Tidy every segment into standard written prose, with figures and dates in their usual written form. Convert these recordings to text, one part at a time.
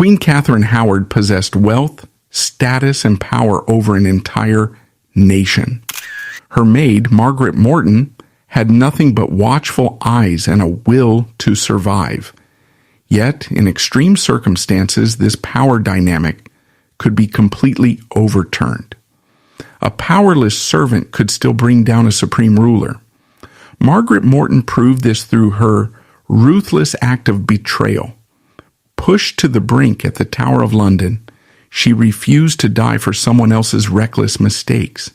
Queen Catherine Howard possessed wealth, status, and power over an entire nation. Her maid, Margaret Morton, had nothing but watchful eyes and a will to survive. Yet, in extreme circumstances, this power dynamic could be completely overturned. A powerless servant could still bring down a supreme ruler. Margaret Morton proved this through her ruthless act of betrayal. Pushed to the brink at the Tower of London, she refused to die for someone else's reckless mistakes.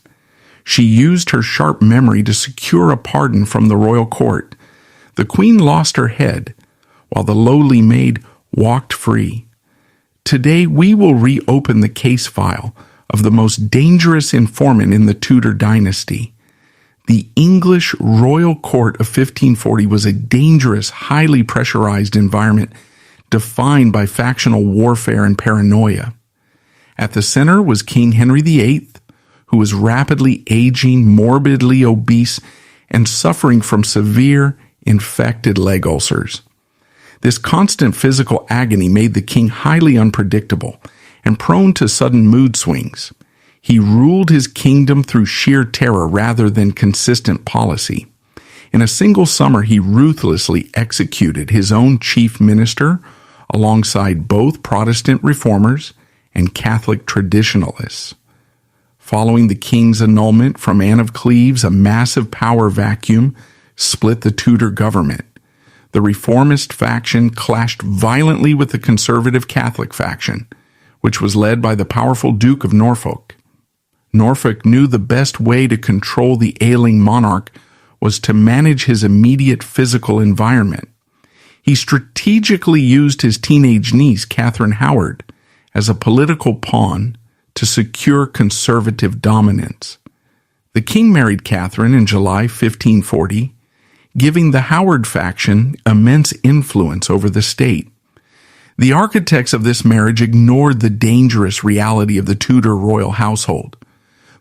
She used her sharp memory to secure a pardon from the royal court. The queen lost her head, while the lowly maid walked free. Today, we will reopen the case file of the most dangerous informant in the Tudor dynasty. The English royal court of 1540 was a dangerous, highly pressurized environment defined by factional warfare and paranoia. At the center was King Henry VIII, who was rapidly aging, morbidly obese, and suffering from severe infected leg ulcers. This constant physical agony made the king highly unpredictable and prone to sudden mood swings. He ruled his kingdom through sheer terror rather than consistent policy. In a single summer, he ruthlessly executed his own chief minister alongside both Protestant reformers and Catholic traditionalists. Following the king's annulment from Anne of Cleves, a massive power vacuum split the Tudor government. The reformist faction clashed violently with the conservative Catholic faction, which was led by the powerful Duke of Norfolk. Norfolk knew the best way to control the ailing monarch was to manage his immediate physical environment. He strategically used his teenage niece, Catherine Howard, as a political pawn to secure conservative dominance. The king married Catherine in July 1540, giving the Howard faction immense influence over the state. The architects of this marriage ignored the dangerous reality of the Tudor royal household.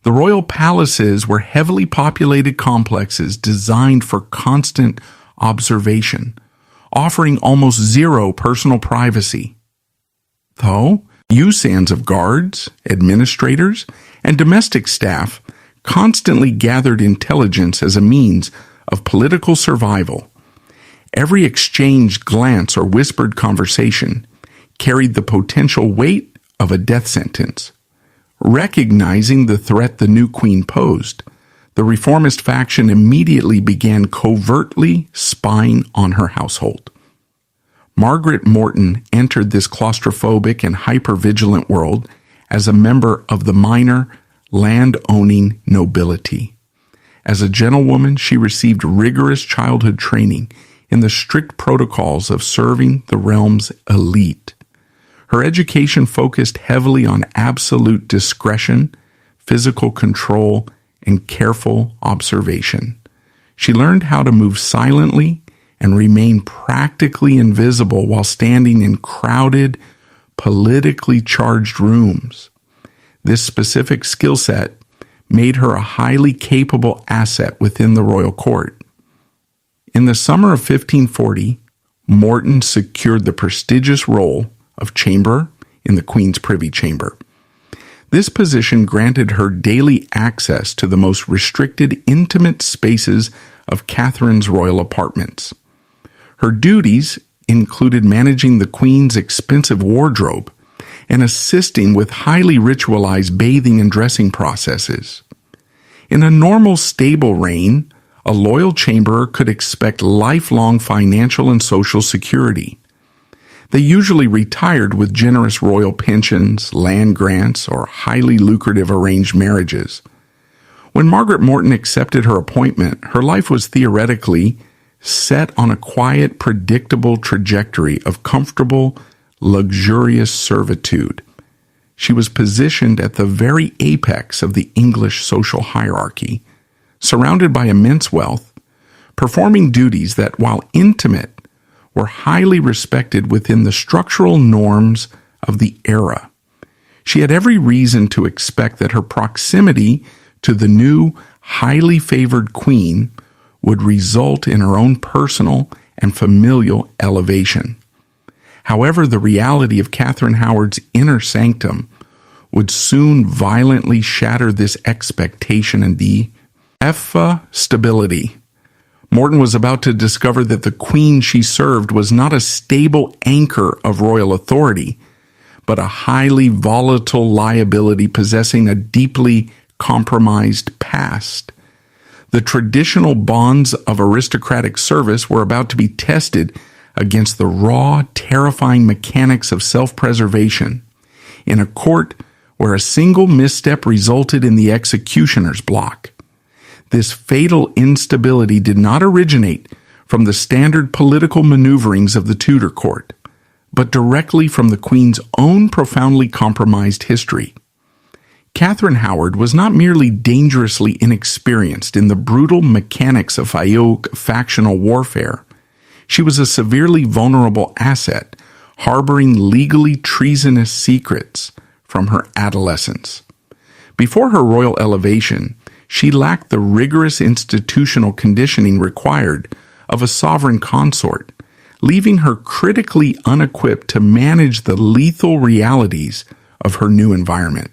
The royal palaces were heavily populated complexes designed for constant observation, offering almost zero personal privacy. Though, usands of guards, administrators, and domestic staff constantly gathered intelligence as a means of political survival. Every exchanged glance or whispered conversation carried the potential weight of a death sentence. Recognizing the threat the new queen posed, the reformist faction immediately began covertly spying on her household. Margaret Morton entered this claustrophobic and hyper-vigilant world as a member of the minor, land-owning nobility. As a gentlewoman, she received rigorous childhood training in the strict protocols of serving the realm's elite. Her education focused heavily on absolute discretion, physical control, and careful observation. She learned how to move silently and remain practically invisible while standing in crowded, politically charged rooms. This specific skill set made her a highly capable asset within the royal court. In the summer of 1540, Morton secured the prestigious role of chamber in the Queen's Privy Chamber. This position granted her daily access to the most restricted, intimate spaces of Catherine's royal apartments. Her duties included managing the Queen's expensive wardrobe and assisting with highly ritualized bathing and dressing processes. In a normal, stable reign, a loyal chamberer could expect lifelong financial and social security. They usually retired with generous royal pensions, land grants, or highly lucrative arranged marriages. When Margaret Morton accepted her appointment, her life was theoretically set on a quiet, predictable trajectory of comfortable, luxurious servitude. She was positioned at the very apex of the English social hierarchy, surrounded by immense wealth, performing duties that, while intimate, were highly respected within the structural norms of the era. She had every reason to expect that her proximity to the new, highly favored queen would result in her own personal and familial elevation. However, the reality of Catherine Howard's inner sanctum would soon violently shatter this expectation and the stability. Morton was about to discover that the queen she served was not a stable anchor of royal authority, but a highly volatile liability possessing a deeply compromised past. The traditional bonds of aristocratic service were about to be tested against the raw, terrifying mechanics of self-preservation in a court where a single misstep resulted in the executioner's block. This fatal instability did not originate from the standard political maneuverings of the Tudor court, but directly from the Queen's own profoundly compromised history. Catherine Howard was not merely dangerously inexperienced in the brutal mechanics of factional warfare. She was a severely vulnerable asset, harboring legally treasonous secrets from her adolescence. Before her royal elevation, she lacked the rigorous institutional conditioning required of a sovereign consort, leaving her critically unequipped to manage the lethal realities of her new environment.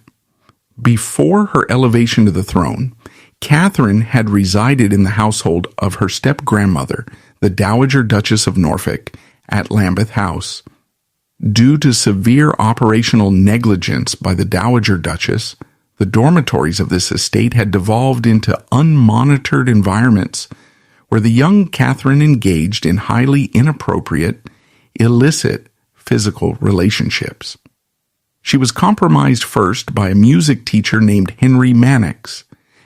Before her elevation to the throne, Catherine had resided in the household of her step-grandmother, the Dowager Duchess of Norfolk, at Lambeth House. Due to severe operational negligence by the Dowager Duchess, the dormitories of this estate had devolved into unmonitored environments where the young Catherine engaged in highly inappropriate, illicit physical relationships. She was compromised first by a music teacher named Henry Mannix,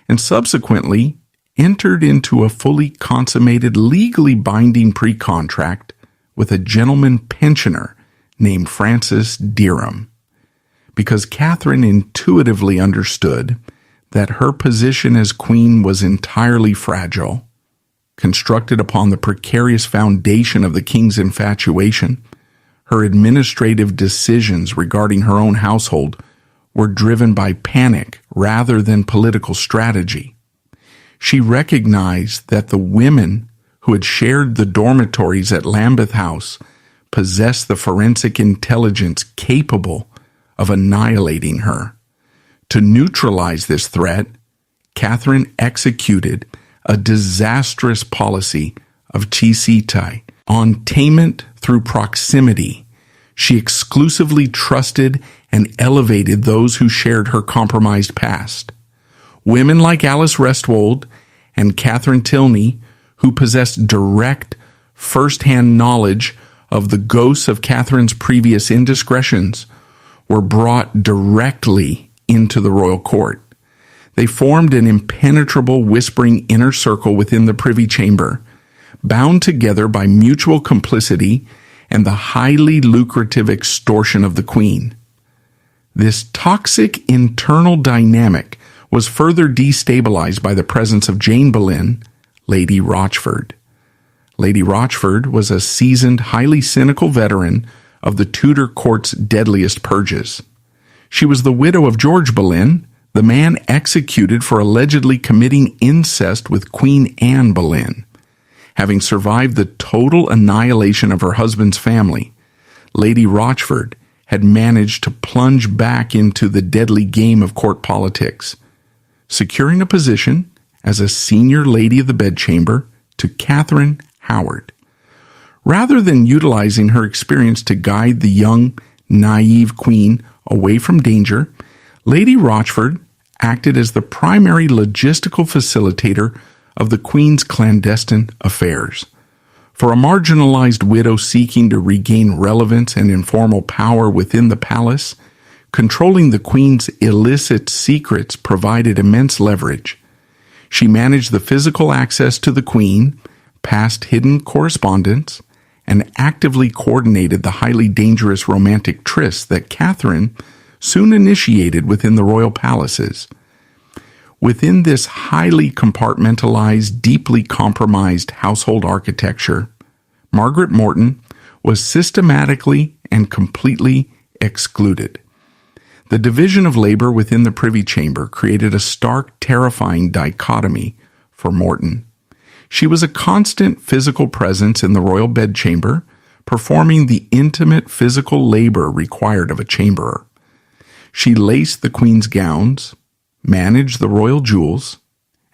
and subsequently entered into a fully consummated, legally binding pre-contract with a gentleman pensioner named Francis Derham, because Catherine intuitively understood that her position as queen was entirely fragile, constructed upon the precarious foundation of the king's infatuation. Her administrative decisions regarding her own household were driven by panic rather than political strategy. She recognized that the women who had shared the dormitories at Lambeth House possessed the forensic intelligence capable of annihilating her. To neutralize this threat, Catherine executed a disastrous policy of cisitai, entainment through proximity. She exclusively trusted and elevated those who shared her compromised past. Women like Alice Restwold and Catherine Tilney, who possessed direct, first-hand knowledge of the ghosts of Catherine's previous indiscretions, were brought directly into the royal court. They formed an impenetrable, whispering inner circle within the privy chamber, bound together by mutual complicity and the highly lucrative extortion of the queen. This toxic internal dynamic was further destabilized by the presence of Jane Boleyn, Lady Rochford. Lady Rochford was a seasoned, highly cynical veteran of the Tudor court's deadliest purges. She was the widow of George Boleyn, the man executed for allegedly committing incest with Queen Anne Boleyn. Having survived the total annihilation of her husband's family, Lady Rochford had managed to plunge back into the deadly game of court politics, securing a position as a senior lady of the bedchamber to Catherine Howard. Rather than utilizing her experience to guide the young, naive queen away from danger, Lady Rochford acted as the primary logistical facilitator of the Queen's clandestine affairs. For a marginalized widow seeking to regain relevance and informal power within the palace, controlling the Queen's illicit secrets provided immense leverage. She managed the physical access to the Queen, passed hidden correspondence, and actively coordinated the highly dangerous romantic trysts that Catherine soon initiated within the royal palaces. Within this highly compartmentalized, deeply compromised household architecture, Margaret Morton was systematically and completely excluded. The division of labor within the Privy Chamber created a stark, terrifying dichotomy for Morton. She was a constant physical presence in the royal bedchamber, performing the intimate physical labor required of a chamberer. She laced the queen's gowns, managed the royal jewels,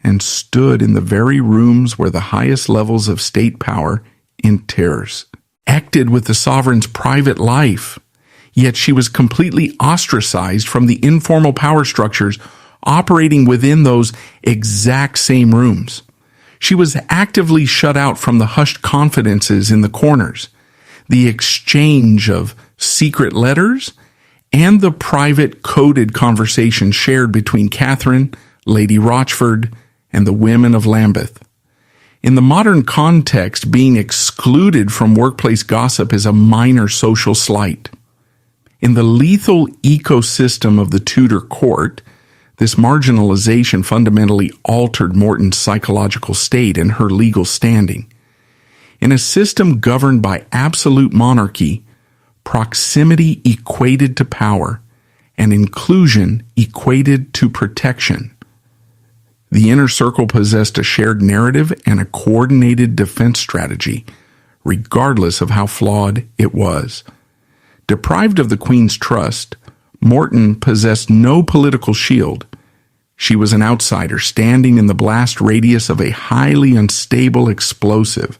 and stood in the very rooms where the highest levels of state power interers, acted with the sovereign's private life, yet she was completely ostracized from the informal power structures operating within those exact same rooms. She was actively shut out from the hushed confidences in the corners, the exchange of secret letters, and the private coded conversations shared between Catherine, Lady Rochford, and the women of Lambeth. In the modern context, being excluded from workplace gossip is a minor social slight. In the lethal ecosystem of the Tudor court, this marginalization fundamentally altered Morton's psychological state and her legal standing. In a system governed by absolute monarchy, proximity equated to power, and inclusion equated to protection. The inner circle possessed a shared narrative and a coordinated defense strategy, regardless of how flawed it was. Deprived of the Queen's trust, Morton possessed no political shield. She was an outsider standing in the blast radius of a highly unstable explosive.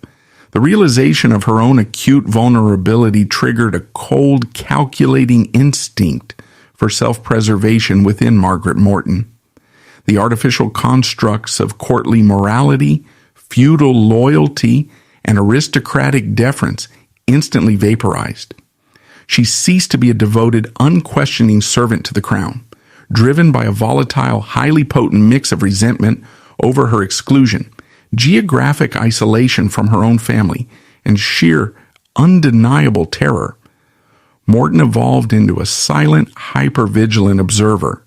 The realization of her own acute vulnerability triggered a cold, calculating instinct for self-preservation within Margaret Morton. The artificial constructs of courtly morality, feudal loyalty, and aristocratic deference instantly vaporized. She ceased to be a devoted, unquestioning servant to the crown, driven by a volatile, highly potent mix of resentment over her exclusion, geographic isolation from her own family, and sheer, undeniable terror. Morton evolved into a silent, hyper-vigilant observer.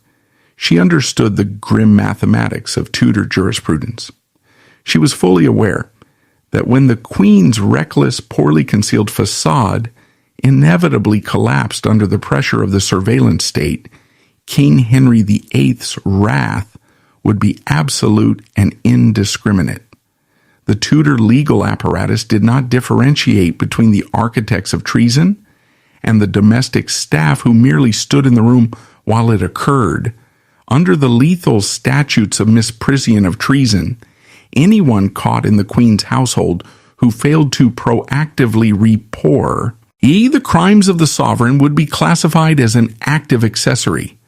She understood the grim mathematics of Tudor jurisprudence. She was fully aware that when the Queen's reckless, poorly concealed facade inevitably collapsed under the pressure of the surveillance state, King Henry VIII's wrath would be absolute and indiscriminate. The Tudor legal apparatus did not differentiate between the architects of treason and the domestic staff who merely stood in the room while it occurred. Under the lethal statutes of misprision of treason, anyone caught in the Queen's household who failed to proactively report the crimes of the sovereign would be classified as an active accessory.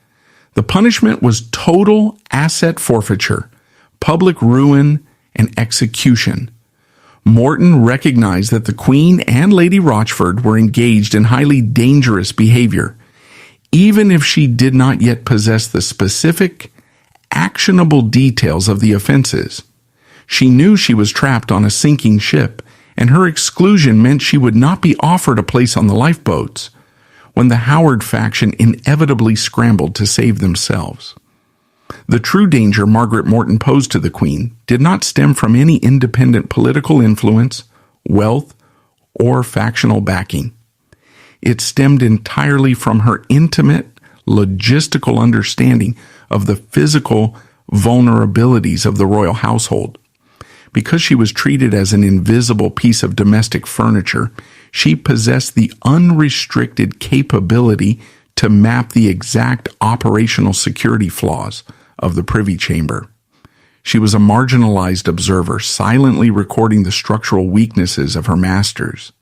The punishment was total asset forfeiture, public ruin, and execution. Morton recognized that the Queen and Lady Rochford were engaged in highly dangerous behavior, even if she did not yet possess the specific, actionable details of the offenses. She knew she was trapped on a sinking ship, and her exclusion meant she would not be offered a place on the lifeboats when the Howard faction inevitably scrambled to save themselves. The true danger Margaret Morton posed to the Queen did not stem from any independent political influence, wealth, or factional backing. It stemmed entirely from her intimate, logistical understanding of the physical vulnerabilities of the royal household. Because she was treated as an invisible piece of domestic furniture, she possessed the unrestricted capability to map the exact operational security flaws of the Privy Chamber. She was a marginalized observer, silently recording the structural weaknesses of her masters,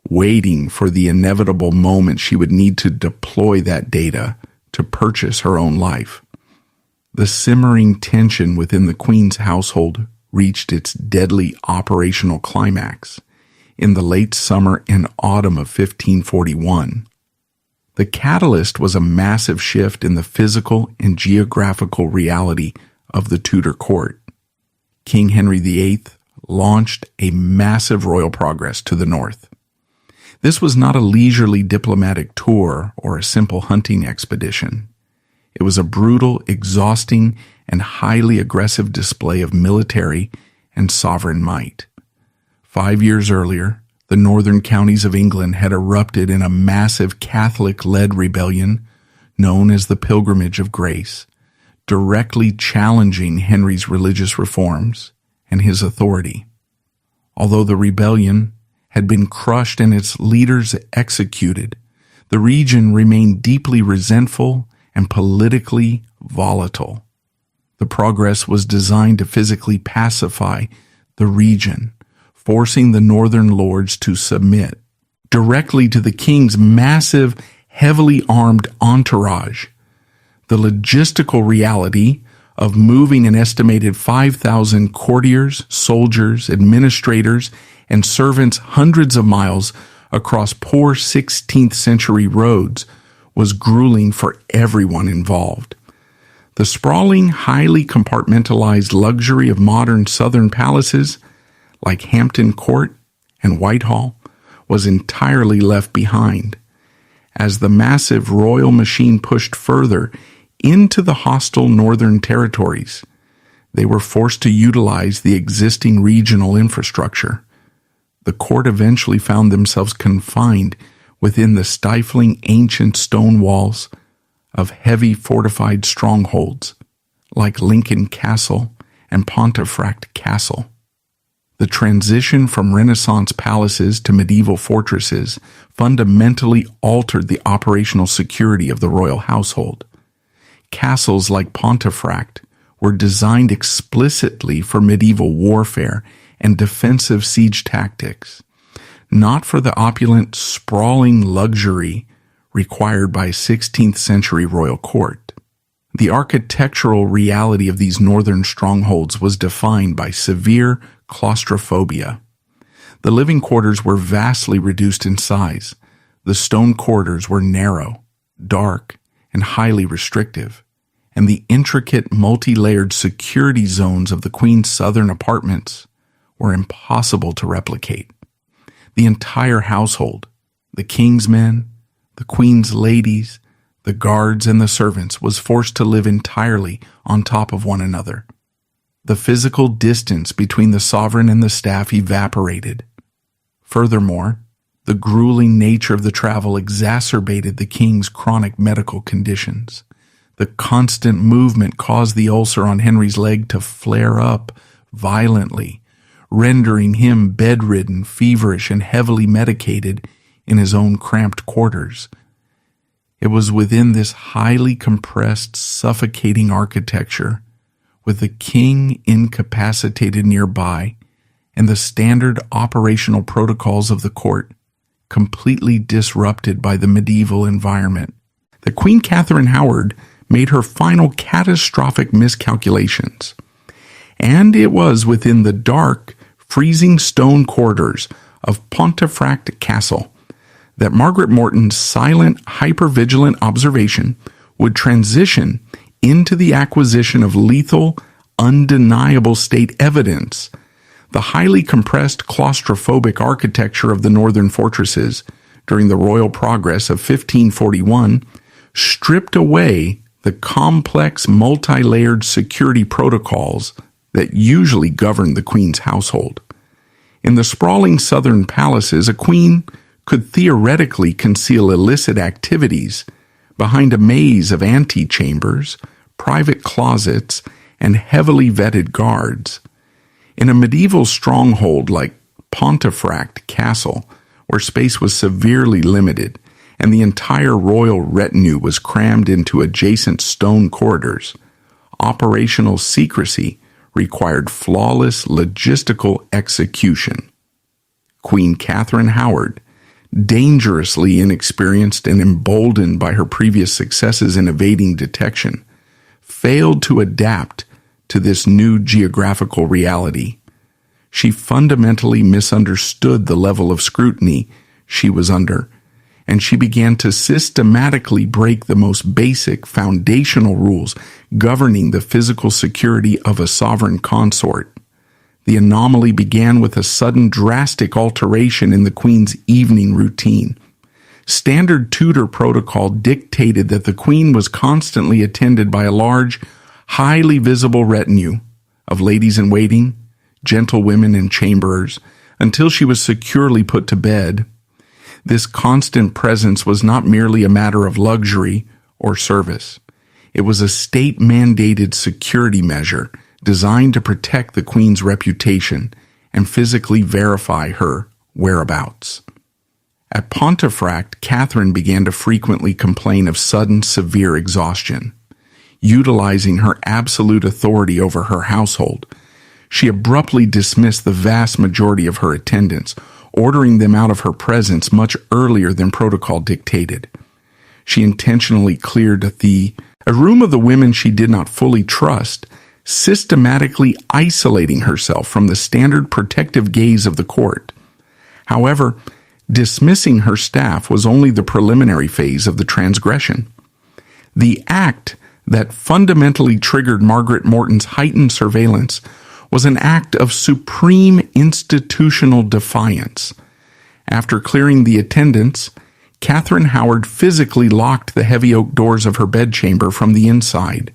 waiting for the inevitable moment she would need to deploy that data to purchase her own life. The simmering tension within the Queen's household reached its deadly operational climax in the late summer and autumn of 1541. The catalyst was a massive shift in the physical and geographical reality of the Tudor court. King Henry VIII launched a massive royal progress to the north. This was not a leisurely diplomatic tour or a simple hunting expedition. It was a brutal, exhausting, and highly aggressive display of military and sovereign might. 5 years earlier, the northern counties of England had erupted in a massive Catholic-led rebellion known as the Pilgrimage of Grace, directly challenging Henry's religious reforms and his authority. Although the rebellion had been crushed and its leaders executed, the region remained deeply resentful and politically volatile. The progress was designed to physically pacify the region, forcing the northern lords to submit directly to the king's massive, heavily armed entourage. The logistical reality of moving an estimated 5,000 courtiers, soldiers, administrators, and servants hundreds of miles across poor 16th century roads was grueling for everyone involved. The sprawling, highly compartmentalized luxury of modern southern palaces, like Hampton Court and Whitehall, was entirely left behind. As the massive royal machine pushed further into the hostile northern territories, they were forced to utilize the existing regional infrastructure. The court eventually found themselves confined within the stifling ancient stone walls of heavy fortified strongholds like Lincoln Castle and Pontefract Castle. The transition from Renaissance palaces to medieval fortresses fundamentally altered the operational security of the royal household. Castles like Pontefract were designed explicitly for medieval warfare and defensive siege tactics, not for the opulent, sprawling luxury required by a 16th century royal court. The architectural reality of these northern strongholds was defined by severe claustrophobia. The living quarters were vastly reduced in size. The stone corridors were narrow, dark, and highly restrictive, and the intricate multi-layered security zones of the Queen's southern apartments were impossible to replicate. The entire household, the King's men, the Queen's ladies, the guards, and the servants, was forced to live entirely on top of one another. The physical distance between the sovereign and the staff evaporated. Furthermore, the grueling nature of the travel exacerbated the king's chronic medical conditions. The constant movement caused the ulcer on Henry's leg to flare up violently, rendering him bedridden, feverish, and heavily medicated in his own cramped quarters. It was within this highly compressed, suffocating architecture, with the king incapacitated nearby and the standard operational protocols of the court completely disrupted by the medieval environment, that Queen Catherine Howard made her final catastrophic miscalculations. And it was within the dark, freezing stone corridors of Pontefract Castle that Margaret Morton's silent, hyper-vigilant observation would transition into the acquisition of lethal, undeniable state evidence. The highly compressed, claustrophobic architecture of the northern fortresses during the royal progress of 1541 stripped away the complex, multi-layered security protocols that usually governed the Queen's household. In the sprawling southern palaces, a queen could theoretically conceal illicit activities behind a maze of antechambers, private closets, and heavily vetted guards. In a medieval stronghold like Pontefract Castle, where space was severely limited and the entire royal retinue was crammed into adjacent stone corridors, operational secrecy required flawless logistical execution. Queen Catherine Howard, dangerously inexperienced and emboldened by her previous successes in evading detection, failed to adapt to this new geographical reality. She fundamentally misunderstood the level of scrutiny she was under, and she began to systematically break the most basic foundational rules governing the physical security of a sovereign consort. The anomaly began with a sudden drastic alteration in the Queen's evening routine. Standard Tudor protocol dictated that the Queen was constantly attended by a large, highly visible retinue of ladies-in-waiting, gentlewomen, and chamberers until she was securely put to bed. This constant presence was not merely a matter of luxury or service. It was a state-mandated security measure designed to protect the Queen's reputation and physically verify her whereabouts. At Pontefract, Catherine began to frequently complain of sudden, severe exhaustion. Utilizing her absolute authority over her household, she abruptly dismissed the vast majority of her attendants, ordering them out of her presence much earlier than protocol dictated. She intentionally cleared a room of the women she did not fully trust, systematically isolating herself from the standard protective gaze of the court. However, dismissing her staff was only the preliminary phase of the transgression. The act that fundamentally triggered Margaret Morton's heightened surveillance was an act of supreme institutional defiance. After clearing the attendants, Catherine Howard physically locked the heavy oak doors of her bedchamber from the inside.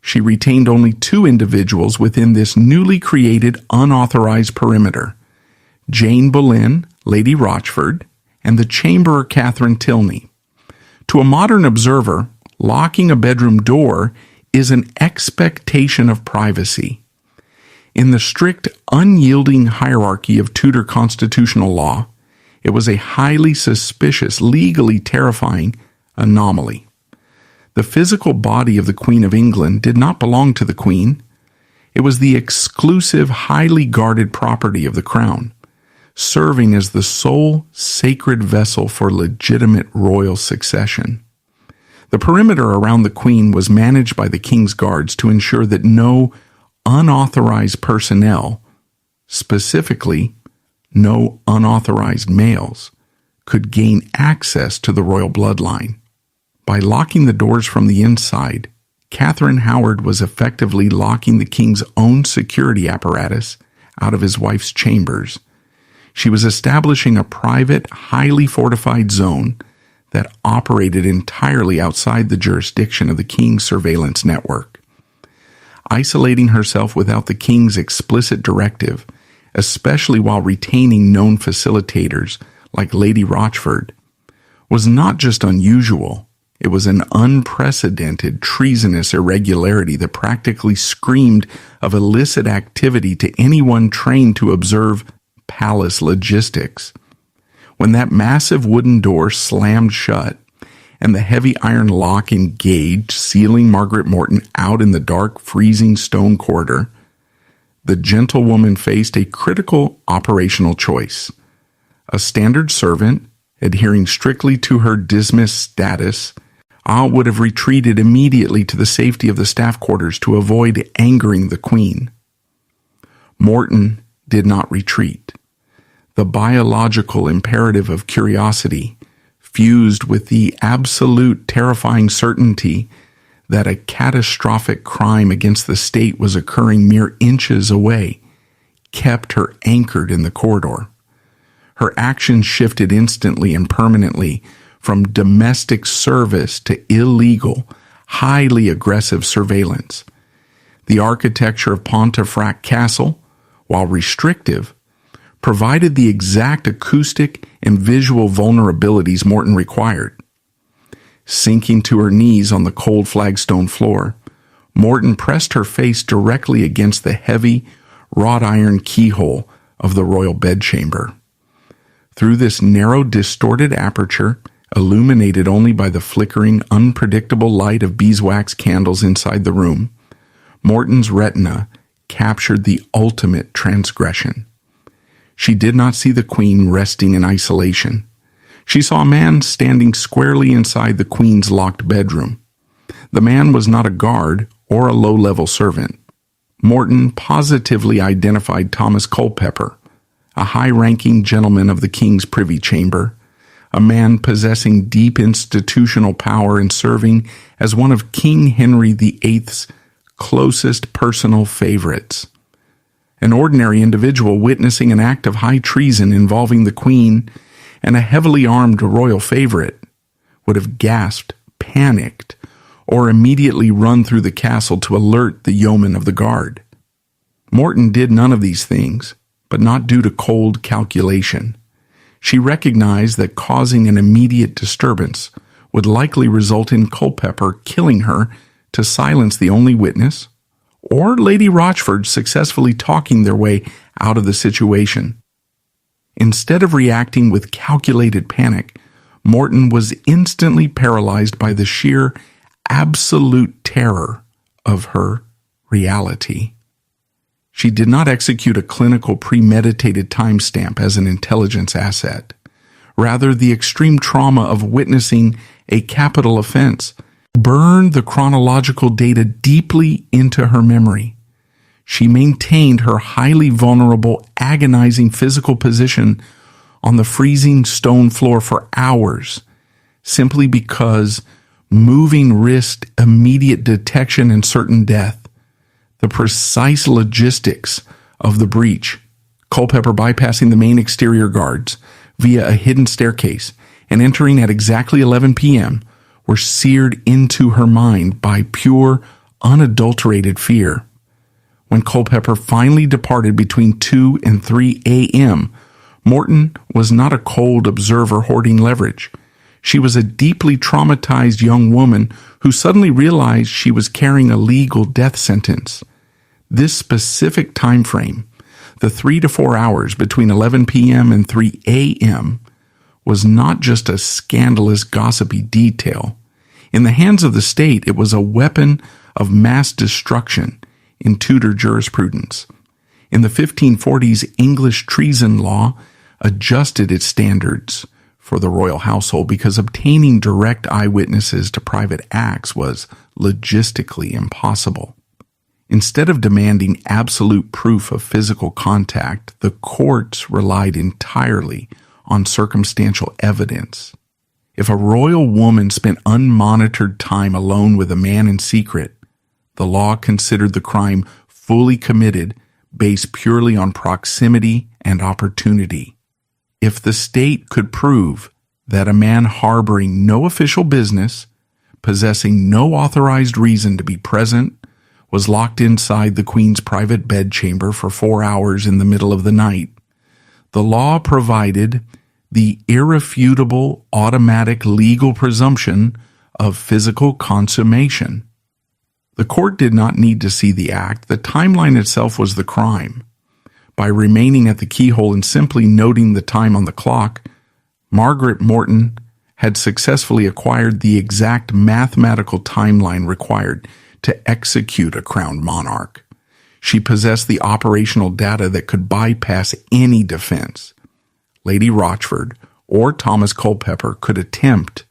She retained only 2 individuals within this newly created unauthorized perimeter: Jane Boleyn, Lady Rochford, and the chamberer Catherine Tilney. To a modern observer, locking a bedroom door is an expectation of privacy. In the strict, unyielding hierarchy of Tudor constitutional law, it was a highly suspicious, legally terrifying anomaly. The physical body of the Queen of England did not belong to the Queen. It was the exclusive, highly guarded property of the Crown, serving as the sole sacred vessel for legitimate royal succession. The perimeter around the Queen was managed by the King's Guards to ensure that no unauthorized personnel, specifically no unauthorized males, could gain access to the royal bloodline. By locking the doors from the inside, Catherine Howard was effectively locking the king's own security apparatus out of his wife's chambers. She was establishing a private, highly fortified zone that operated entirely outside the jurisdiction of the king's surveillance network. Isolating herself without the king's explicit directive, especially while retaining known facilitators like Lady Rochford, was not just unusual, it was an unprecedented, treasonous irregularity that practically screamed of illicit activity to anyone trained to observe palace logistics. When that massive wooden door slammed shut and the heavy iron lock engaged, sealing Margaret Morton out in the dark, freezing stone corridor, the gentlewoman faced a critical operational choice. A standard servant, adhering strictly to her dismissed status, would have retreated immediately to the safety of the staff quarters to avoid angering the Queen. Morton did not retreat. The biological imperative of curiosity, fused with the absolute terrifying certainty that a catastrophic crime against the state was occurring mere inches away, kept her anchored in the corridor. Her actions shifted instantly and permanently from domestic service to illegal, highly aggressive surveillance. The architecture of Pontefract Castle, while restrictive, provided the exact acoustic and visual vulnerabilities Morton required. Sinking to her knees on the cold flagstone floor, Morton pressed her face directly against the heavy, wrought iron keyhole of the royal bedchamber. Through this narrow, distorted aperture, illuminated only by the flickering, unpredictable light of beeswax candles inside the room, Morton's retina captured the ultimate transgression. She did not see the Queen resting in isolation. She saw a man standing squarely inside the Queen's locked bedroom. The man was not a guard or a low-level servant. Morton positively identified Thomas Culpeper, a high-ranking gentleman of the King's Privy Chamber, a man possessing deep institutional power and serving as one of King Henry VIII's closest personal favorites. An ordinary individual witnessing an act of high treason involving the Queen and a heavily armed royal favorite would have gasped, panicked, or immediately run through the castle to alert the yeomen of the guard. Morton did none of these things, but not due to cold calculation. She recognized that causing an immediate disturbance would likely result in Culpeper killing her to silence the only witness, or Lady Rochford successfully talking their way out of the situation. Instead of reacting with calculated panic, Morton was instantly paralyzed by the sheer absolute terror of her reality. She did not execute a clinical premeditated timestamp as an intelligence asset. Rather, the extreme trauma of witnessing a capital offense burned the chronological data deeply into her memory. She maintained her highly vulnerable, agonizing physical position on the freezing stone floor for hours, simply because moving risked immediate detection and certain death. The precise logistics of the breach, Culpeper bypassing the main exterior guards via a hidden staircase and entering at exactly 11 p.m., were seared into her mind by pure, unadulterated fear. When Culpeper finally departed between 2 and 3 a.m., Morton was not a cold observer hoarding leverage. She was a deeply traumatized young woman who suddenly realized she was carrying a legal death sentence. This specific time frame, the 3 to 4 hours between 11 p.m. and 3 a.m., was not just a scandalous, gossipy detail. In the hands of the state, it was a weapon of mass destruction in Tudor jurisprudence. In the 1540s, English treason law adjusted its standards for the royal household because obtaining direct eyewitnesses to private acts was logistically impossible. Instead of demanding absolute proof of physical contact, the courts relied entirely on circumstantial evidence. If a royal woman spent unmonitored time alone with a man in secret, the law considered the crime fully committed based purely on proximity and opportunity. If the state could prove that a man harboring no official business, possessing no authorized reason to be present, was locked inside the Queen's private bedchamber for 4 hours in the middle of the night, the law provided the irrefutable automatic legal presumption of physical consummation. The court did not need to see the act. The timeline itself was the crime. By remaining at the keyhole and simply noting the time on the clock, Margaret Morton had successfully acquired the exact mathematical timeline required to execute a crowned monarch. She possessed the operational data that could bypass any defense. Lady Rochford or Thomas Culpeper could attempt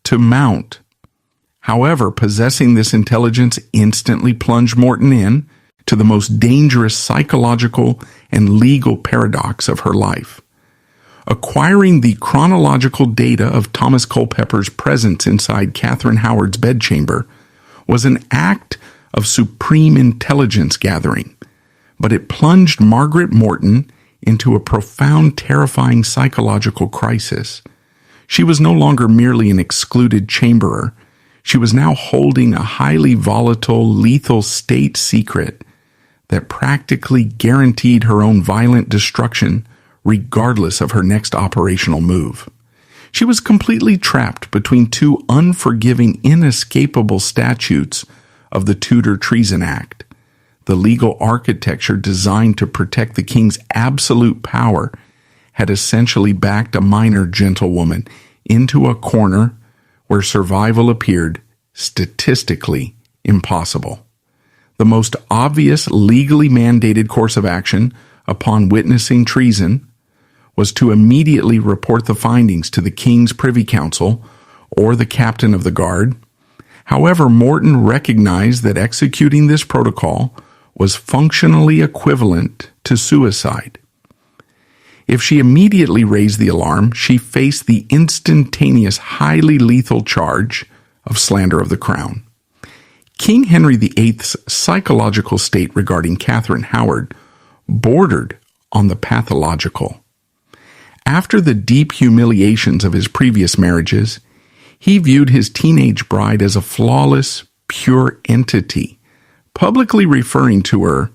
to mount. However, possessing this intelligence instantly plunged Morton in to the most dangerous psychological and legal paradox of her life. Acquiring the chronological data of Thomas Culpeper's presence inside Catherine Howard's bedchamber was an act of supreme intelligence gathering, but it plunged Margaret Morton into a profound, terrifying psychological crisis. She was no longer merely an excluded chamberer. She was now holding a highly volatile, lethal state secret that practically guaranteed her own violent destruction regardless of her next operational move. She was completely trapped between two unforgiving, inescapable statutes of the Tudor Treason Act. The legal architecture designed to protect the king's absolute power had essentially backed a minor gentlewoman into a corner where survival appeared statistically impossible. The most obvious legally mandated course of action upon witnessing treason was to immediately report the findings to the King's Privy Council or the captain of the guard. However, Morton recognized that executing this protocol was functionally equivalent to suicide. If she immediately raised the alarm, she faced the instantaneous, highly lethal charge of slander of the crown. King Henry VIII's psychological state regarding Catherine Howard bordered on the pathological. After the deep humiliations of his previous marriages, he viewed his teenage bride as a flawless, pure entity, publicly referring to her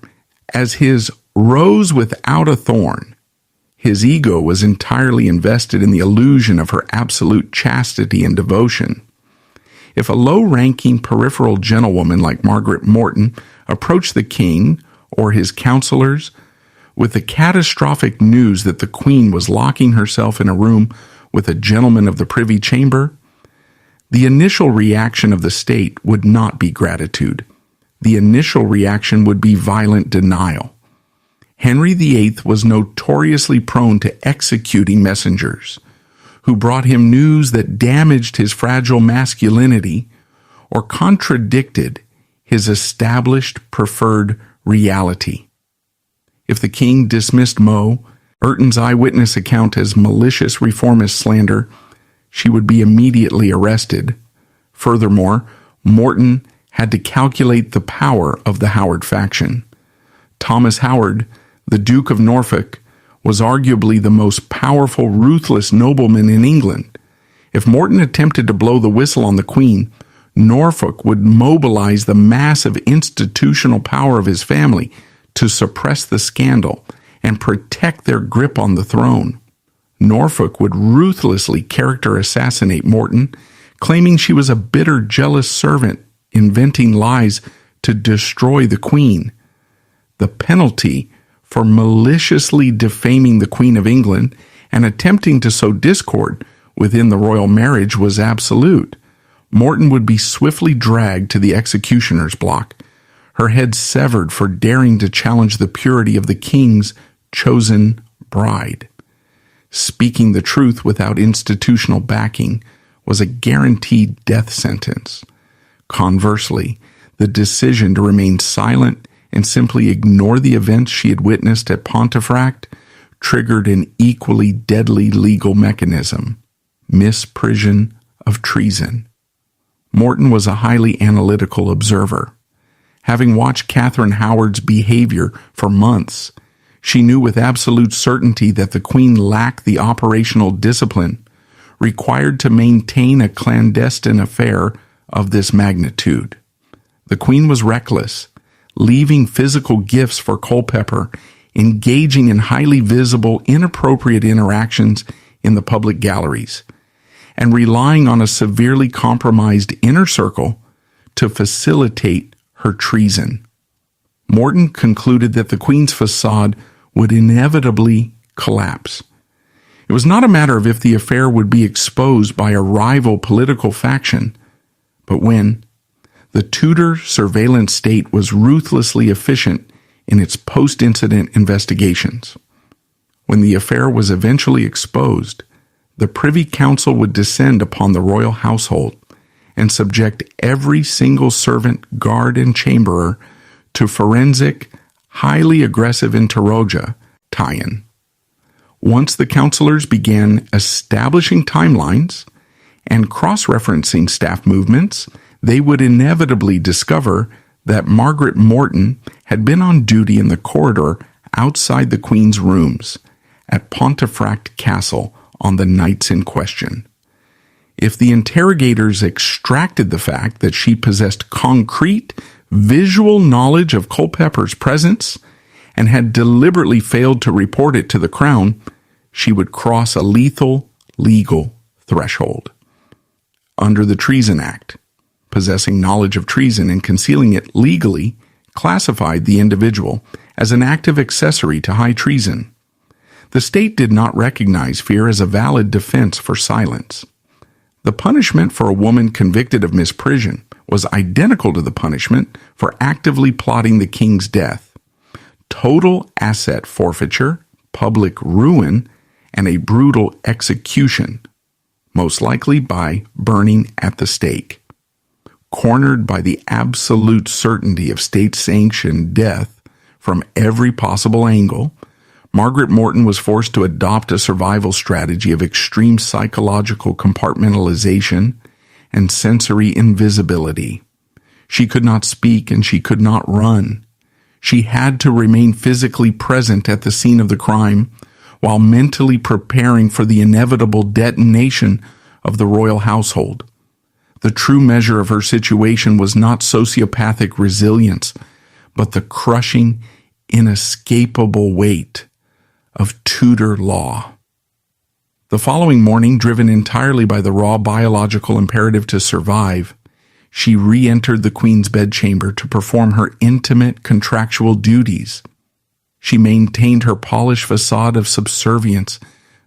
as his rose without a thorn. His ego was entirely invested in the illusion of her absolute chastity and devotion. If a low-ranking peripheral gentlewoman like Margaret Morton approached the king or his counselors With the catastrophic news that the Queen was locking herself in a room with a gentleman of the Privy Chamber, the initial reaction of the state would not be gratitude. The initial reaction would be violent denial. Henry VIII was notoriously prone to executing messengers who brought him news that damaged his fragile masculinity or contradicted his established preferred reality. If the king dismissed Merton's eyewitness account as malicious reformist slander, she would be immediately arrested. Furthermore, Morton had to calculate the power of the Howard faction. Thomas Howard, the Duke of Norfolk, was arguably the most powerful, ruthless nobleman in England. If Morton attempted to blow the whistle on the Queen, Norfolk would mobilize the massive institutional power of his family to suppress the scandal and protect their grip on the throne. Norfolk would ruthlessly character assassinate Morton, claiming she was a bitter, jealous servant inventing lies to destroy the Queen. The penalty for maliciously defaming the Queen of England and attempting to sow discord within the royal marriage was absolute. Morton would be swiftly dragged to the executioner's block, her head severed for daring to challenge the purity of the king's chosen bride. Speaking the truth without institutional backing was a guaranteed death sentence. Conversely, the decision to remain silent and simply ignore the events she had witnessed at Pontefract triggered an equally deadly legal mechanism: misprision of treason. Morton was a highly analytical observer. Having watched Catherine Howard's behavior for months, she knew with absolute certainty that the Queen lacked the operational discipline required to maintain a clandestine affair of this magnitude. The Queen was reckless, leaving physical gifts for Culpeper, engaging in highly visible, inappropriate interactions in the public galleries, and relying on a severely compromised inner circle to facilitate her treason. Morton concluded that the Queen's facade would inevitably collapse. It was not a matter of if the affair would be exposed by a rival political faction, but when. The Tudor surveillance state was ruthlessly efficient in its post-incident investigations. When the affair was eventually exposed, the Privy Council would descend upon the royal household and subject every single servant, guard, and chamberer to forensic, highly aggressive interroga tie-in. Once the counselors began establishing timelines and cross-referencing staff movements, they would inevitably discover that Margaret Morton had been on duty in the corridor outside the Queen's rooms at Pontefract Castle on the nights in question. If the interrogators extracted the fact that she possessed concrete, visual knowledge of Culpeper's presence and had deliberately failed to report it to the Crown, she would cross a lethal legal threshold. Under the Treason Act, possessing knowledge of treason and concealing it legally classified the individual as an active accessory to high treason. The state did not recognize fear as a valid defense for silence. The punishment for a woman convicted of misprision was identical to the punishment for actively plotting the king's death: total asset forfeiture, public ruin, and a brutal execution, most likely by burning at the stake. Cornered by the absolute certainty of state-sanctioned death from every possible angle, Margaret Morton was forced to adopt a survival strategy of extreme psychological compartmentalization and sensory invisibility. She could not speak and she could not run. She had to remain physically present at the scene of the crime while mentally preparing for the inevitable detonation of the royal household. The true measure of her situation was not sociopathic resilience, but the crushing, inescapable weight of Tudor law. The following morning, driven entirely by the raw biological imperative to survive, she re-entered the Queen's bedchamber to perform her intimate contractual duties. She maintained her polished facade of subservience,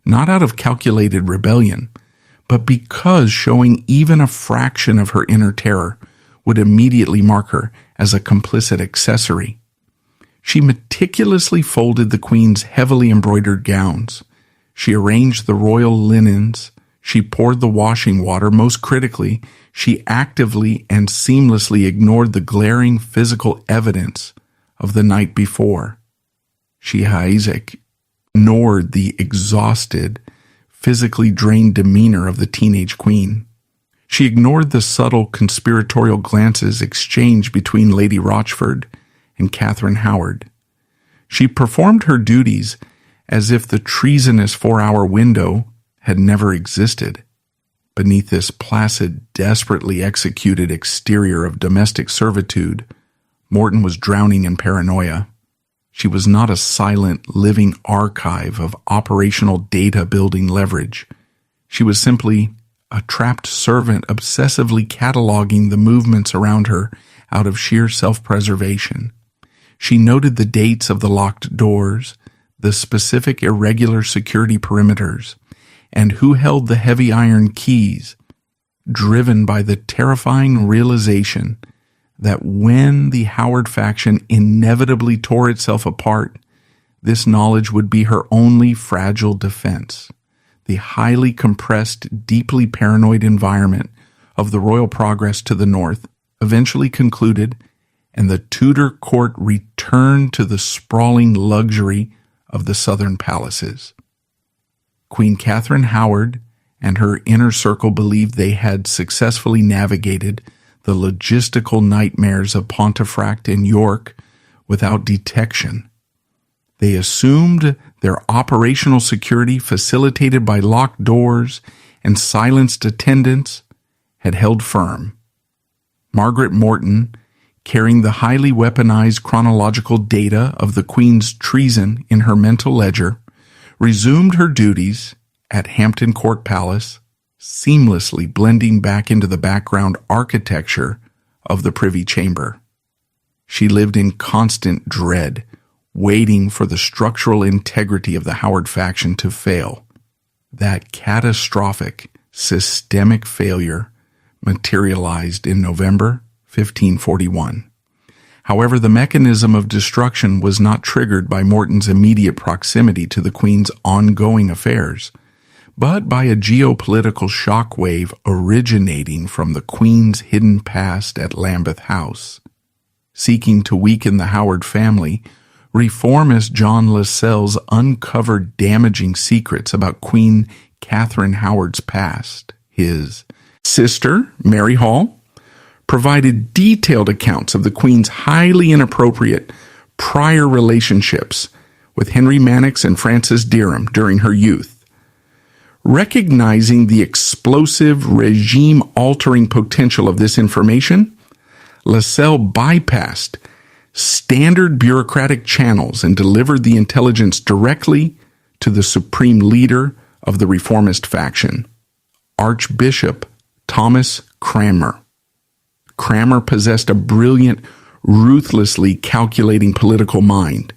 not out of calculated rebellion, but because showing even a fraction of her inner terror would immediately mark her as a complicit accessory. She meticulously folded the Queen's heavily embroidered gowns. She arranged the royal linens. She poured the washing water. Most critically, she actively and seamlessly ignored the glaring physical evidence of the night before. She ignored the exhausted, physically drained demeanor of the teenage queen. She ignored the subtle conspiratorial glances exchanged between Lady Rochford and Catherine Howard. She performed her duties as if the treasonous 4-hour window had never existed. Beneath this placid, desperately executed exterior of domestic servitude, Morton was drowning in paranoia. She was not a silent, living archive of operational data-building leverage. She was simply a trapped servant obsessively cataloging the movements around her out of sheer self-preservation. She noted the dates of the locked doors, the specific irregular security perimeters, and who held the heavy iron keys, driven by the terrifying realization that when the Howard faction inevitably tore itself apart, this knowledge would be her only fragile defense. The highly compressed, deeply paranoid environment of the royal progress to the north eventually concluded, and the Tudor court returned to the sprawling luxury of the southern palaces. Queen Catherine Howard and her inner circle believed they had successfully navigated the logistical nightmares of Pontefract and York without detection. They assumed their operational security, facilitated by locked doors and silenced attendants, had held firm. Margaret Morton, carrying the highly weaponized chronological data of the Queen's treason in her mental ledger, resumed her duties at Hampton Court Palace, seamlessly blending back into the background architecture of the Privy Chamber. She lived in constant dread, waiting for the structural integrity of the Howard faction to fail. That catastrophic, systemic failure materialized in November 1541. However, the mechanism of destruction was not triggered by Morton's immediate proximity to the Queen's ongoing affairs, but by a geopolitical shockwave originating from the Queen's hidden past at Lambeth House. Seeking to weaken the Howard family, reformist John Lascelles uncovered damaging secrets about Queen Catherine Howard's past. His sister, Mary Hall, provided detailed accounts of the Queen's highly inappropriate prior relationships with Henry Manox and Francis Derham during her youth. Recognizing the explosive, regime-altering potential of this information, Lascelles bypassed standard bureaucratic channels and delivered the intelligence directly to the supreme leader of the reformist faction, Archbishop Thomas Cranmer. Cranmer possessed a brilliant, ruthlessly calculating political mind.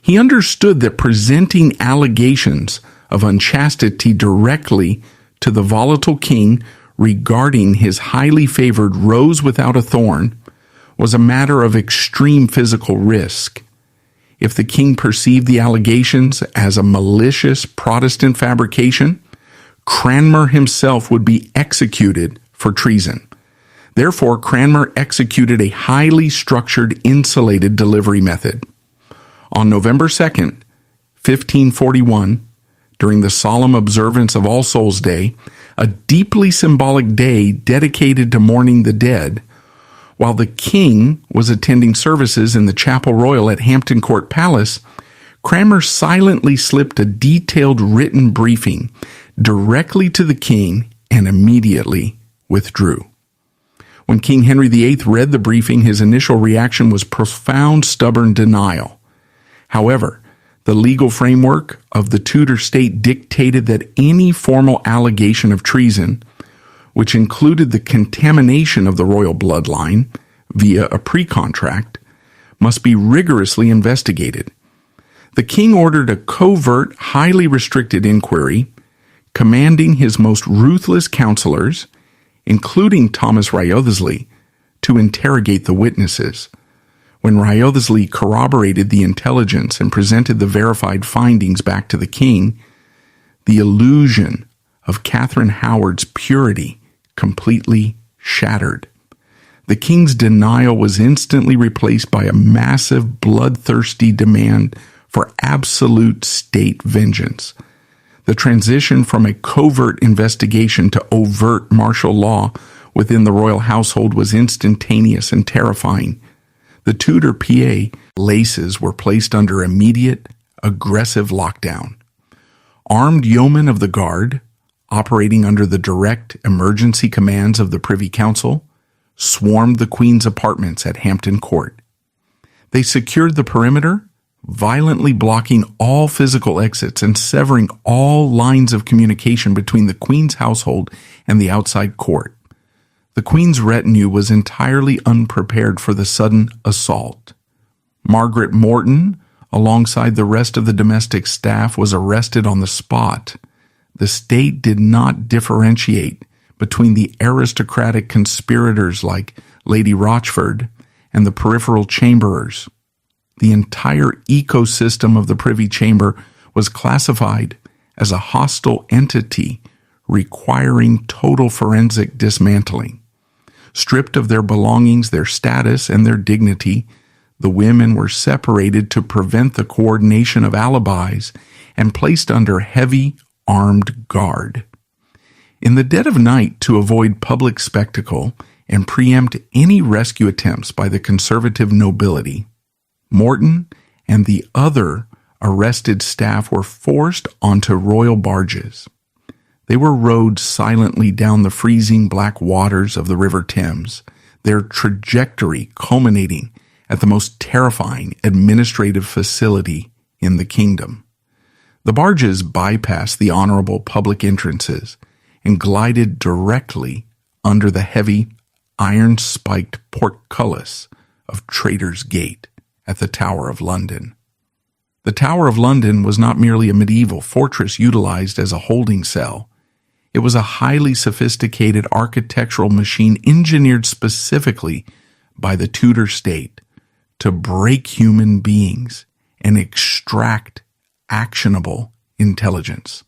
He understood that presenting allegations of unchastity directly to the volatile king regarding his highly favored rose without a thorn was a matter of extreme physical risk. If the king perceived the allegations as a malicious Protestant fabrication, Cranmer himself would be executed for treason. Therefore, Cranmer executed a highly structured, insulated delivery method. On November 2nd, 1541, during the solemn observance of All Souls' Day, a deeply symbolic day dedicated to mourning the dead, while the king was attending services in the Chapel Royal at Hampton Court Palace, Cranmer silently slipped a detailed written briefing directly to the king and immediately withdrew. When King Henry VIII read the briefing, his initial reaction was profound, stubborn denial. However, the legal framework of the Tudor state dictated that any formal allegation of treason, which included the contamination of the royal bloodline via a pre-contract, must be rigorously investigated. The king ordered a covert, highly restricted inquiry, commanding his most ruthless counselors, including Thomas Wriothesley, to interrogate the witnesses. When Wriothesley corroborated the intelligence and presented the verified findings back to the king, the illusion of Catherine Howard's purity completely shattered. The king's denial was instantly replaced by a massive, bloodthirsty demand for absolute state vengeance. The transition from a covert investigation to overt martial law within the royal household was instantaneous and terrifying. The Tudor PA laces were placed under immediate, aggressive lockdown. Armed yeomen of the guard, operating under the direct emergency commands of the Privy Council, swarmed the Queen's apartments at Hampton Court. They secured the perimeter, violently blocking all physical exits and severing all lines of communication between the Queen's household and the outside court. The Queen's retinue was entirely unprepared for the sudden assault. Margaret Morton, alongside the rest of the domestic staff, was arrested on the spot. The state did not differentiate between the aristocratic conspirators like Lady Rochford and the peripheral chamberers. The entire ecosystem of the Privy Chamber was classified as a hostile entity requiring total forensic dismantling. Stripped of their belongings, their status, and their dignity, the women were separated to prevent the coordination of alibis and placed under heavy armed guard. In the dead of night, to avoid public spectacle and preempt any rescue attempts by the conservative nobility, Morton and the other arrested staff were forced onto royal barges. They were rowed silently down the freezing black waters of the River Thames, their trajectory culminating at the most terrifying administrative facility in the kingdom. The barges bypassed the honorable public entrances and glided directly under the heavy, iron-spiked portcullis of Traitor's Gate at the Tower of London. The Tower of London was not merely a medieval fortress utilized as a holding cell. It was a highly sophisticated architectural machine engineered specifically by the Tudor state to break human beings and extract actionable intelligence.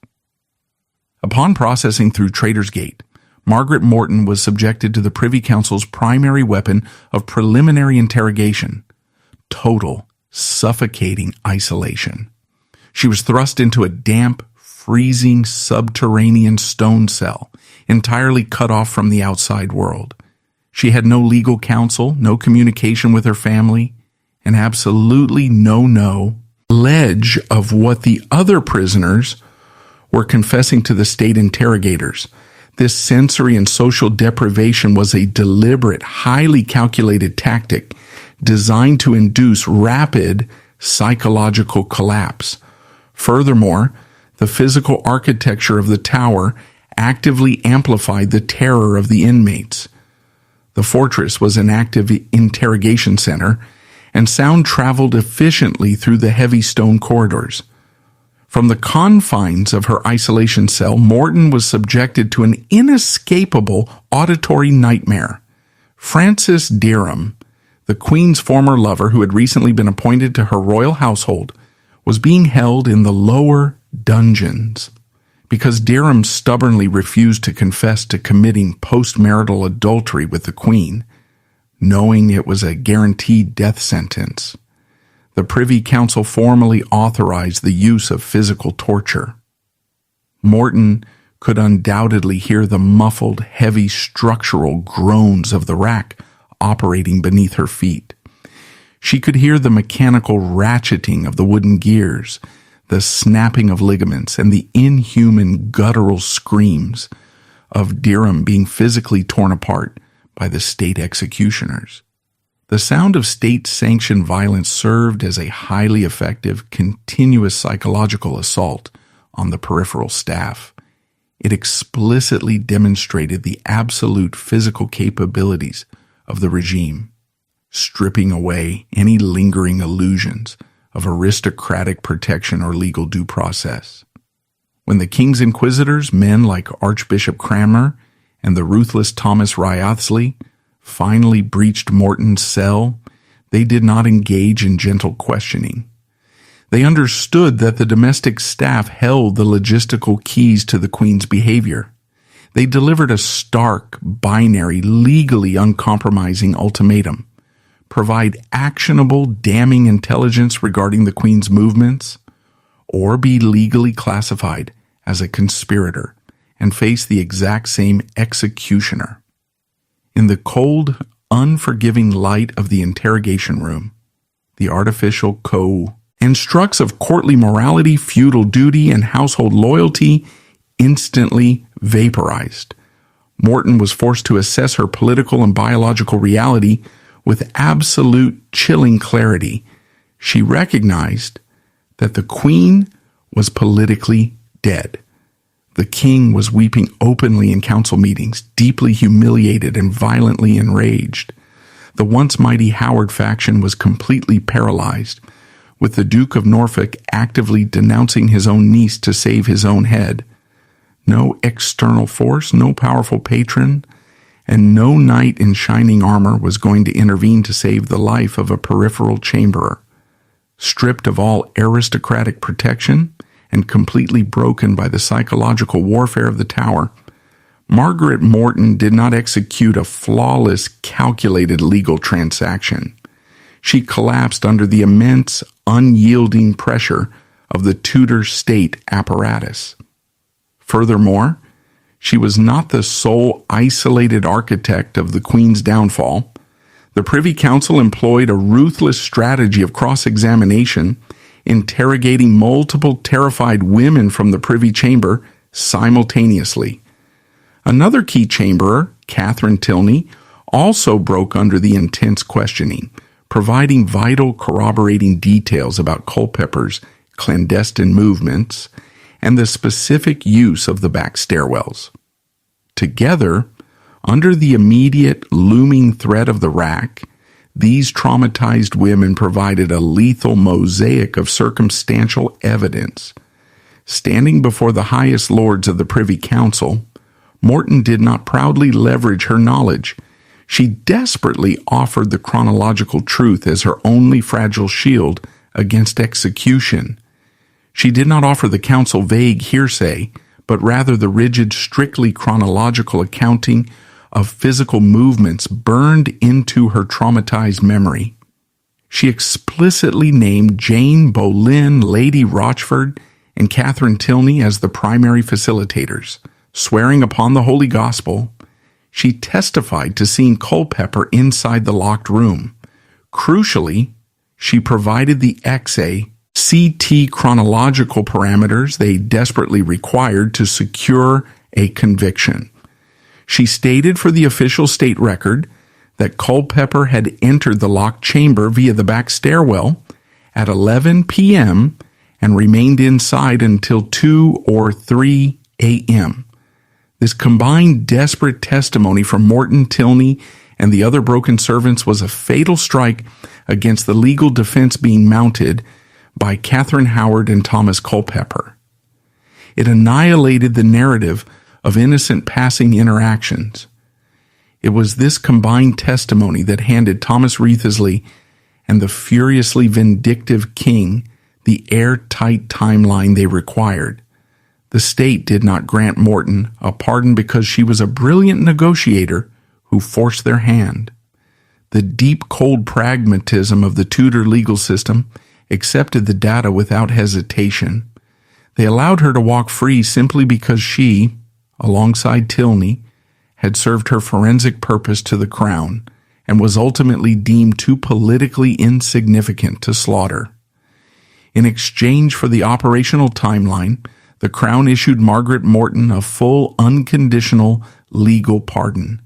Upon processing through Traitor's Gate, Margaret Morton was subjected to the Privy Council's primary weapon of preliminary interrogation: total, suffocating isolation. She was thrust into a damp, freezing subterranean stone cell, entirely cut off from the outside world. She had no legal counsel, no communication with her family, and absolutely no ledge of what the other prisoners were confessing to the state interrogators. This sensory and social deprivation was a deliberate, highly calculated tactic designed to induce rapid psychological collapse. Furthermore, the physical architecture of the tower actively amplified the terror of the inmates. The fortress was an active interrogation center, and sound traveled efficiently through the heavy stone corridors. From the confines of her isolation cell, Morton was subjected to an inescapable auditory nightmare. Francis Derham, the Queen's former lover who had recently been appointed to her royal household, was being held in the lower dungeons. Because Derham stubbornly refused to confess to committing postmarital adultery with the Queen, knowing it was a guaranteed death sentence, the Privy Council formally authorized the use of physical torture. Morton could undoubtedly hear the muffled, heavy structural groans of the rack operating beneath her feet. She could hear the mechanical ratcheting of the wooden gears, the snapping of ligaments, and the inhuman guttural screams of Derham being physically torn apart by the state executioners. The sound of state-sanctioned violence served as a highly effective, continuous psychological assault on the peripheral staff. It explicitly demonstrated the absolute physical capabilities of the regime, stripping away any lingering illusions of aristocratic protection or legal due process. When the king's inquisitors, men like Archbishop Cranmer and the ruthless Thomas Wriothesley, finally breached Morton's cell, they did not engage in gentle questioning. They understood that the domestic staff held the logistical keys to the queen's behavior. They delivered a stark, binary, legally uncompromising ultimatum. Provide actionable, damning intelligence regarding the queen's movements, or be legally classified as a conspirator and face the exact same executioner. In the cold, unforgiving light of the interrogation room, the artificial instructs of courtly morality, feudal duty, and household loyalty instantly vaporized. Morton was forced to assess her political and biological reality with absolute chilling clarity. She recognized that the queen was politically dead. The king was weeping openly in council meetings, deeply humiliated and violently enraged. The once mighty Howard faction was completely paralyzed, with the Duke of Norfolk actively denouncing his own niece to save his own head. No external force, no powerful patron, and no knight in shining armor was going to intervene to save the life of a peripheral chamberer. Stripped of all aristocratic protection and completely broken by the psychological warfare of the Tower, Margaret Morton did not execute a flawless, calculated legal transaction. She collapsed under the immense, unyielding pressure of the Tudor state apparatus. Furthermore, she was not the sole isolated architect of the Queen's downfall. The Privy Council employed a ruthless strategy of cross-examination, interrogating multiple terrified women from the Privy Chamber simultaneously. Another key chamberer, Catherine Tilney, also broke under the intense questioning, providing vital corroborating details about Culpeper's clandestine movements and the specific use of the back stairwells. Together, under the immediate looming threat of the rack, these traumatized women provided a lethal mosaic of circumstantial evidence. Standing before the highest lords of the Privy Council, Morton did not proudly leverage her knowledge. She desperately offered the chronological truth as her only fragile shield against execution. She did not offer the council vague hearsay, but rather the rigid, strictly chronological accounting of physical movements burned into her traumatized memory. She explicitly named Jane Boleyn, Lady Rochford, and Catherine Tilney as the primary facilitators. Swearing upon the Holy Gospel, she testified to seeing Culpeper inside the locked room. Crucially, she provided the XA-CT chronological parameters they desperately required to secure a conviction. She stated for the official state record that Culpeper had entered the locked chamber via the back stairwell at 11 p.m. and remained inside until 2 or 3 a.m. This combined desperate testimony from Morton, Tilney, and the other broken servants was a fatal strike against the legal defense being mounted by Catherine Howard and Thomas Culpeper. It annihilated the narrative of innocent passing interactions. It was this combined testimony that handed Thomas Wriothesley and the furiously vindictive king the airtight timeline they required. The state did not grant Morton a pardon because she was a brilliant negotiator who forced their hand. The deep, cold pragmatism of the Tudor legal system accepted the data without hesitation. They allowed her to walk free simply because she, alongside Tilney, had served her forensic purpose to the crown and was ultimately deemed too politically insignificant to slaughter. In exchange for the operational timeline, the Crown issued Margaret Morton a full, unconditional legal pardon.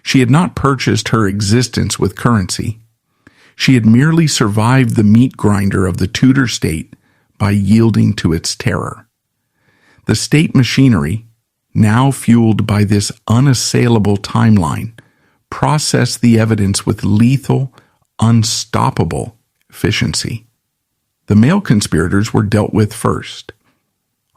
She had not purchased her existence with currency. She had merely survived the meat grinder of the Tudor state by yielding to its terror. The state machinery, now fueled by this unassailable timeline, processed the evidence with lethal, unstoppable efficiency. The male conspirators were dealt with first.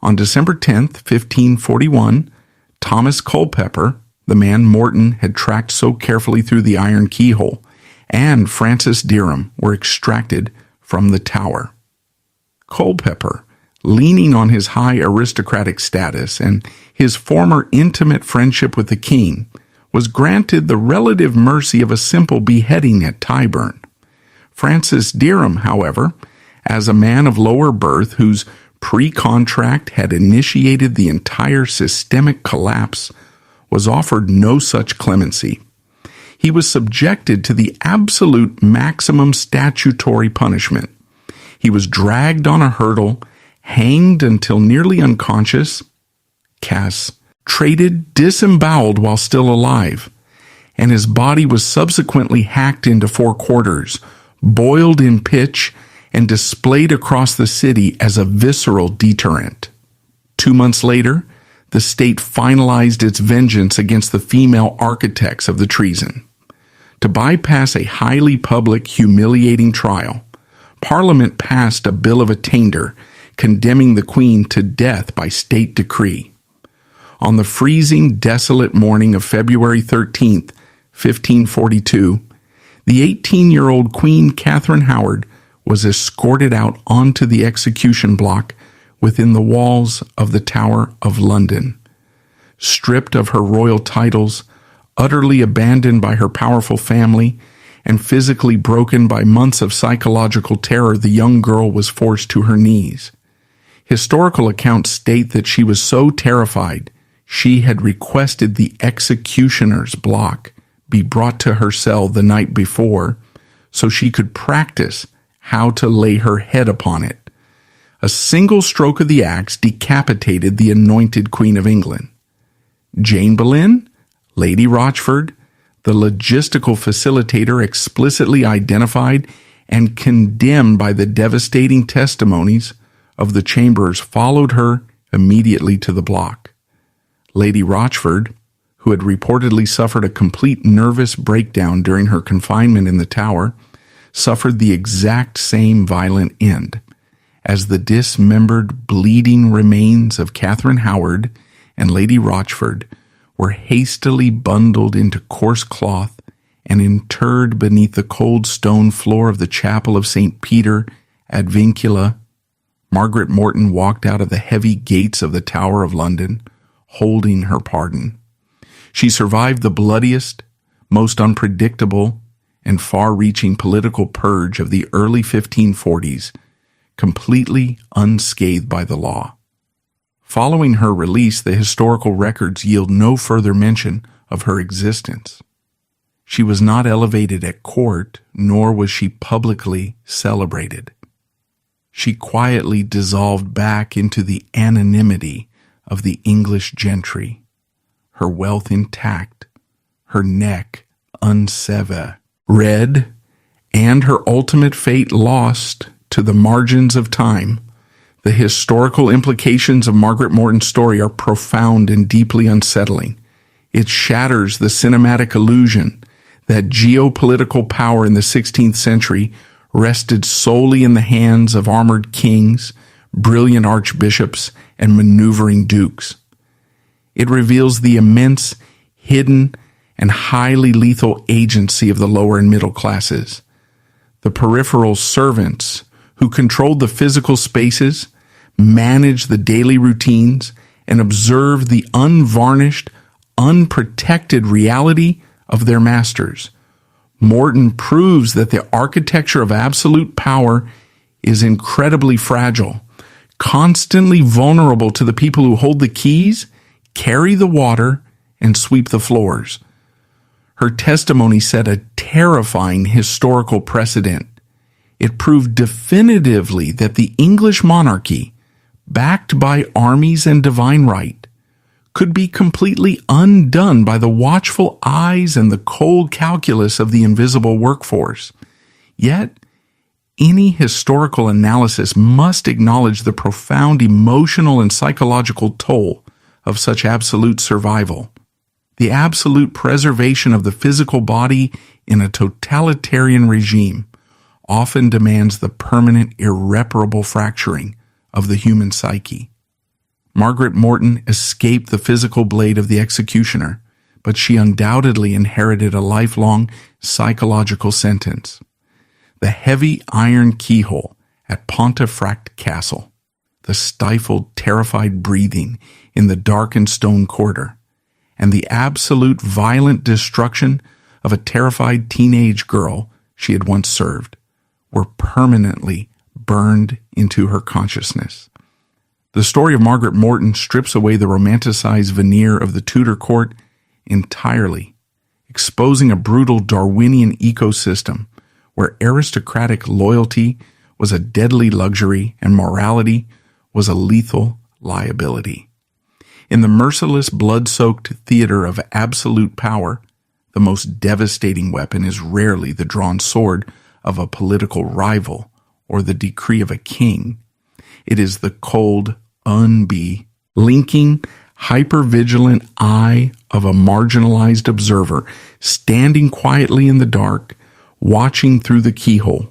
On December 10th, 1541, Thomas Culpeper, the man Morton had tracked so carefully through the iron keyhole, and Francis Derham were extracted from the tower. Culpeper, leaning on his high aristocratic status and his former intimate friendship with the king, was granted the relative mercy of a simple beheading at Tyburn. Francis Derham, however, as a man of lower birth whose pre-contract had initiated the entire systemic collapse, was offered no such clemency. He was subjected to the absolute maximum statutory punishment. He was dragged on a hurdle, hanged until nearly unconscious, castrated, disemboweled while still alive, and his body was subsequently hacked into 4 quarters, boiled in pitch, and displayed across the city as a visceral deterrent. 2 months later, the state finalized its vengeance against the female architects of the treason. To bypass a highly public, humiliating trial, Parliament passed a Bill of Attainder condemning the Queen to death by state decree. On the freezing, desolate morning of February 13th, 1542, the 18-year-old Queen Catherine Howard was escorted out onto the execution block within the walls of the Tower of London. Stripped of her royal titles, utterly abandoned by her powerful family, and physically broken by months of psychological terror, the young girl was forced to her knees. Historical accounts state that she was so terrified, she had requested the executioner's block be brought to her cell the night before so she could practice how to lay her head upon it. A single stroke of the axe decapitated the anointed Queen of England. Jane Boleyn, Lady Rochford, the logistical facilitator explicitly identified and condemned by the devastating testimonies of the chambers, followed her immediately to the block. Lady Rochford, who had reportedly suffered a complete nervous breakdown during her confinement in the Tower, suffered the exact same violent end, as the dismembered, bleeding remains of Catherine Howard and Lady Rochford were hastily bundled into coarse cloth and interred beneath the cold stone floor of the chapel of St. Peter ad Vincula. Margaret Morton walked out of the heavy gates of the Tower of London, holding her pardon. She survived the bloodiest, most unpredictable, and far-reaching political purge of the early 1540s, completely unscathed by the law. Following her release, the historical records yield no further mention of her existence. She was not elevated at court, nor was she publicly celebrated. She quietly dissolved back into the anonymity of the English gentry, her wealth intact, her neck unsevered, and her ultimate fate lost to the margins of time. The historical implications of Margaret Morton's story are profound and deeply unsettling. It shatters the cinematic illusion that geopolitical power in the 16th century rested solely in the hands of armored kings, brilliant archbishops, and maneuvering dukes. It reveals the immense, hidden, and highly lethal agency of the lower and middle classes. The peripheral servants who controlled the physical spaces, managed the daily routines, and observed the unvarnished, unprotected reality of their masters. Morton proves that the architecture of absolute power is incredibly fragile, constantly vulnerable to the people who hold the keys, carry the water, and sweep the floors. Her testimony set a terrifying historical precedent. It proved definitively that the English monarchy, backed by armies and divine right, could be completely undone by the watchful eyes and the cold calculus of the invisible workforce. Yet, any historical analysis must acknowledge the profound emotional and psychological toll of such absolute survival. The absolute preservation of the physical body in a totalitarian regime, often demands the permanent, irreparable fracturing of the human psyche. Margaret Morton escaped the physical blade of the executioner, but she undoubtedly inherited a lifelong psychological sentence. The heavy iron keyhole at Pontefract Castle, the stifled, terrified breathing in the darkened stone corridor, and the absolute violent destruction of a terrified teenage girl she had once served, were permanently burned into her consciousness. The story of Margaret Morton strips away the romanticized veneer of the Tudor court entirely, exposing a brutal Darwinian ecosystem where aristocratic loyalty was a deadly luxury and morality was a lethal liability. In the merciless, blood-soaked theater of absolute power, the most devastating weapon is rarely the drawn sword of a political rival or the decree of a king. It is the cold, linking, hyper-vigilant eye of a marginalized observer standing quietly in the dark, watching through the keyhole,